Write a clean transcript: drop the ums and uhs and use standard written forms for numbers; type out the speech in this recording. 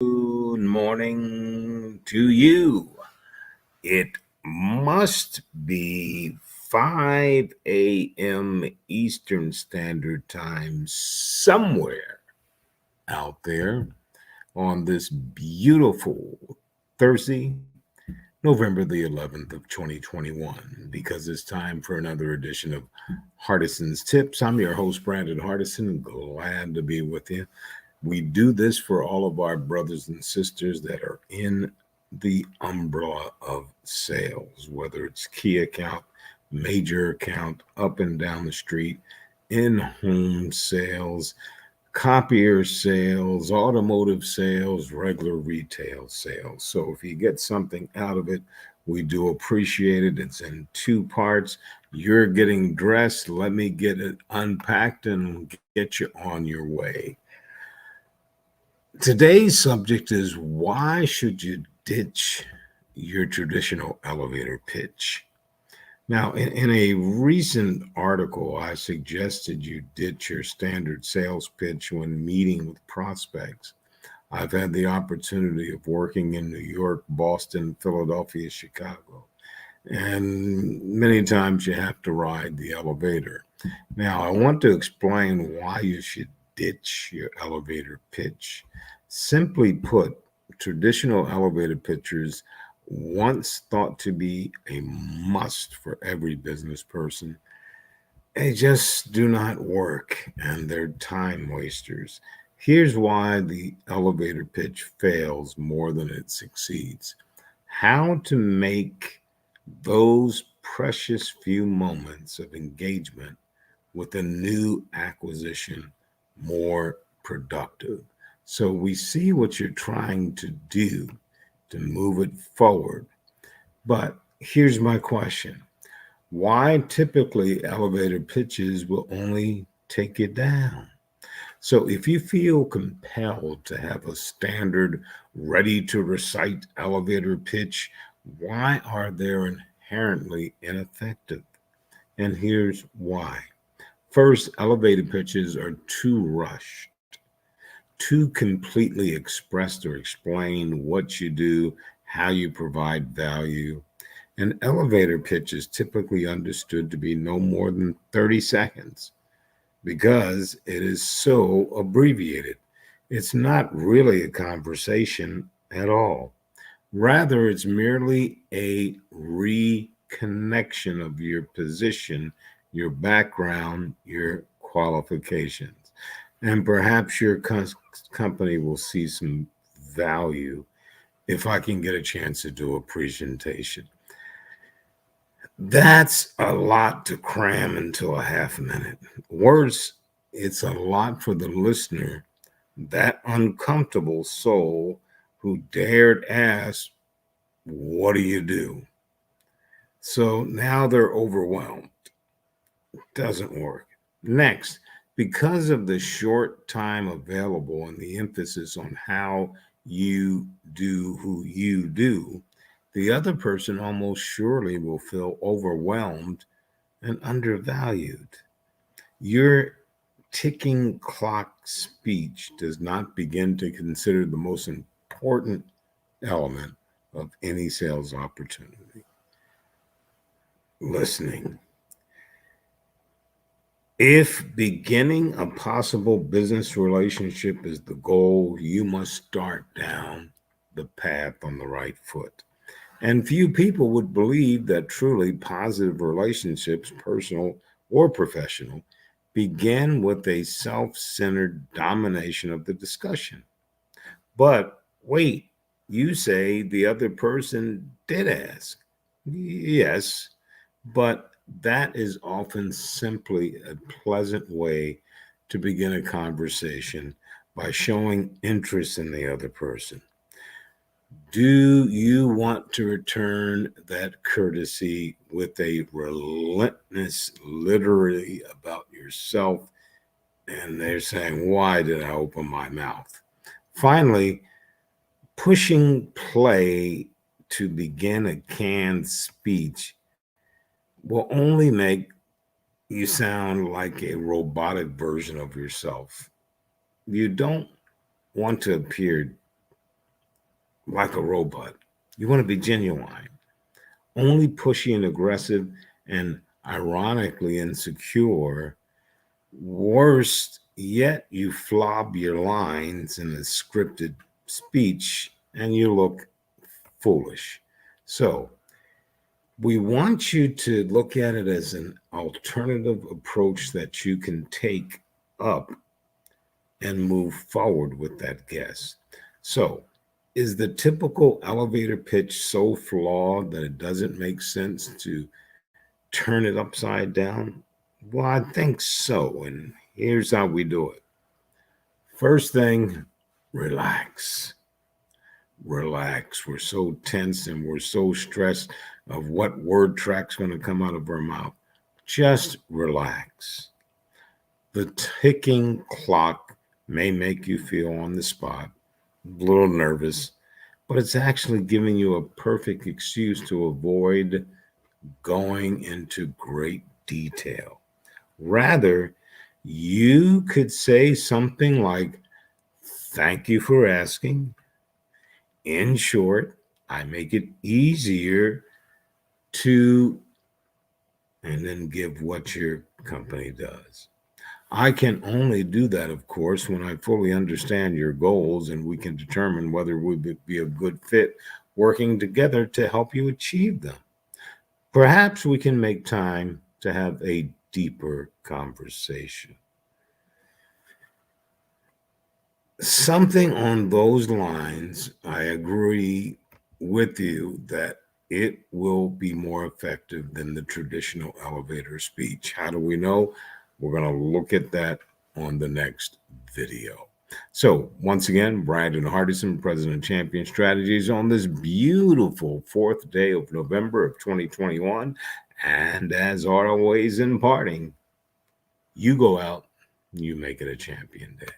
Good morning to you. It must be 5 a.m. Eastern Standard Time somewhere out there on this beautiful Thursday, November the 11th of 2021, because it's time for another edition of Hardison's Tips. I'm your host, Brandon Hardison. Glad to be with you. We do this for all of our brothers and sisters that are in the umbrella of sales, whether it's key account, major account, up and down the street, in home sales, copier sales, automotive sales, regular retail sales. So if you get something out of it, we do appreciate it. It's in two parts. You're getting dressed. Let me get it unpacked and get you on your way. Today's subject is why should you ditch your traditional elevator pitch? Now, in a recent article, I suggested you ditch your standard sales pitch when meeting with prospects. I've had the opportunity of working in New York, Boston, Philadelphia, Chicago, and many times you have to ride the elevator. Now, I want to explain why you should ditch your elevator pitch. Simply put, traditional elevator pitches, once thought to be a must for every business person, they just do not work and they're time wasters. Here's why the elevator pitch fails more than it succeeds. How to make those precious few moments of engagement with a new acquisition more productive. So we see what you're trying to do to move it forward. But here's my question: why typically elevator pitches will only take you down? So if you feel compelled to have a standard, ready to recite elevator pitch, why are they inherently ineffective? And here's why. First, elevator pitches are too rushed, too completely expressed or explain what you do, how you provide value. An elevator pitch is typically understood to be no more than 30 seconds because it is so abbreviated. It's not really a conversation at all. Rather, it's merely a reconnection of your position, your background, your qualifications. And perhaps your company will see some value if I can get a chance to do a presentation. That's a lot to cram into a half minute. Worse, it's a lot for the listener, that uncomfortable soul who dared ask, "What do you do?" So now they're overwhelmed. Doesn't work. Next, because of the short time available and the emphasis on how you do who you do, the other person almost surely will feel overwhelmed and undervalued. Your ticking clock speech does not begin to consider the most important element of any sales opportunity: listening. If beginning a possible business relationship is the goal, you must start down the path on the right foot. And few people would believe that truly positive relationships, personal or professional, begin with a self centered domination of the discussion. But wait, you say the other person did ask. Yes, but that is often simply a pleasant way to begin a conversation by showing interest in the other person. Do you want to return that courtesy with a relentless literally about yourself? And they're saying, "Why did I open my mouth?" Finally, pushing play to begin a canned speech will only make you sound like a robotic version of yourself. You don't want to appear like a robot. You want to be genuine, only pushy and aggressive, and ironically insecure. Worst yet, you flob your lines in a scripted speech and you look foolish. So, we want you to look at it as an alternative approach that you can take up and move forward with that guest. So, is the typical elevator pitch so flawed that it doesn't make sense to turn it upside down? Well, I think so. And here's how we do it. First thing, relax. Relax. We're so tense and we're so stressed of what word track's going to come out of our mouth. Just relax. The ticking clock may make you feel on the spot, a little nervous, but it's actually giving you a perfect excuse to avoid going into great detail. Rather, you could say something like, "Thank you for asking. In short, I make it easier to," and then give what your company does. I can only do that, of course, when I fully understand your goals and we can determine whether we would be a good fit working together to help you achieve them. Perhaps we can make time to have a deeper conversation. Something on those lines, I agree with you that it will be more effective than the traditional elevator speech. How do we know? We're going to look at that on the next video. So, once again, Brandon Hardison, President of Champion Strategies, on this beautiful fourth day of November of 2021. And as always, in parting, you go out, you make it a champion day.